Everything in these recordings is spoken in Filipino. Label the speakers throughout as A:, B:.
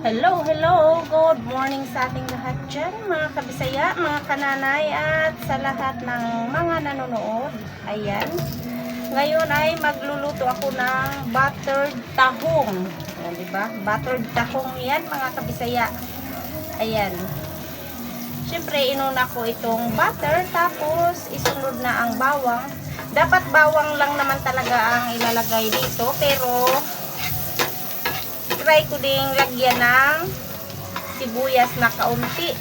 A: Hello, hello! Good morning sa ating lahat dyan, mga kabisaya, mga kananay, at sa lahat ng mga nanonood. Ayan. Ngayon ay magluluto ako ng buttered tahong. Ayan, diba? Buttered tahong yan, mga kabisaya. Ayan. Siyempre, inuna ko itong butter, tapos isunod na ang bawang. Dapat bawang lang naman talaga ang ilalagay dito, pero try ko ding lagyan ng sibuyas na kaunti.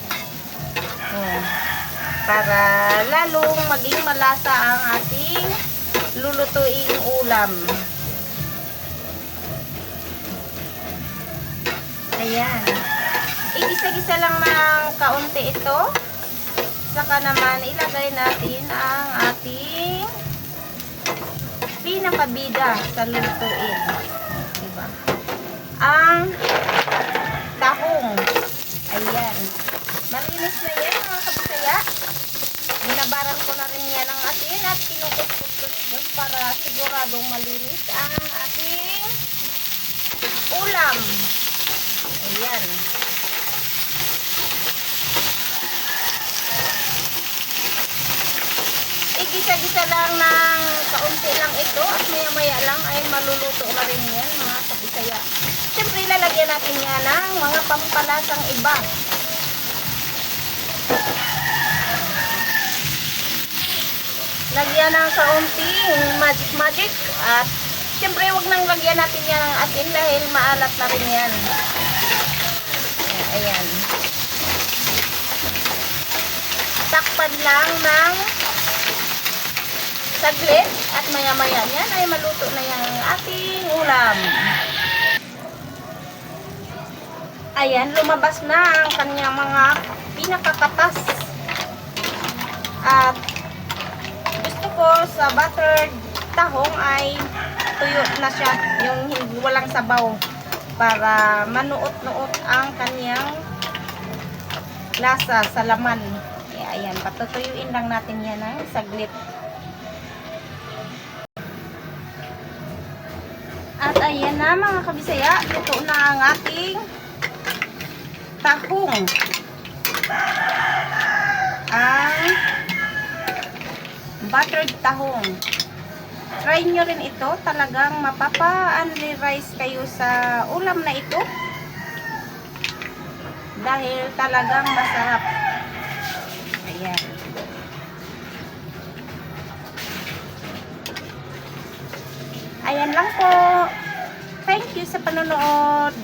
A: Para lalong maging malasa ang ating lulutuing ulam. Ayan. Igisa-gisa lang ng kaunti ito. Saka naman ilagay natin ang ating pinakabida sa lulutuin. Diba? Ang tahong. Ayan. Malinis na yan, mga kabisaya. Binabaran ko na rin yan ng asin at kinukut-kut para siguradong malinis ang ating ulam. Ayan. Igisa-gisa lang ng kaunti lang ito at maya-maya lang ay maluluto na rin yan, mga kabisaya. Siyempre, lalagyan natin yan ng mga pampalasang iba. Lagyan ng kaunting magic at siyempre, wag nang lagyan natin yan ng asin dahil maalat na rin yan. Ayan. Takpan lang ng saglit at maya-maya yan ay maluto na yung ating ulam. Ayan, lumabas na ang kanyang mga pinakakatas. At gusto ko sa buttered tahong ay tuyo na siya, yung walang sabaw, para manuot-nuot ang kanyang lasa sa laman. Ayan, patutuyuin lang natin yan ng saglit. At ayan na, mga kabisaya, luto na ang ating tahong. Ang buttered tahong. Try nyo rin ito. Talagang mapapa-unli-rice kayo sa ulam na ito. Dahil talagang masarap. Ayan. Ayan lang po. Thank you sa panonood.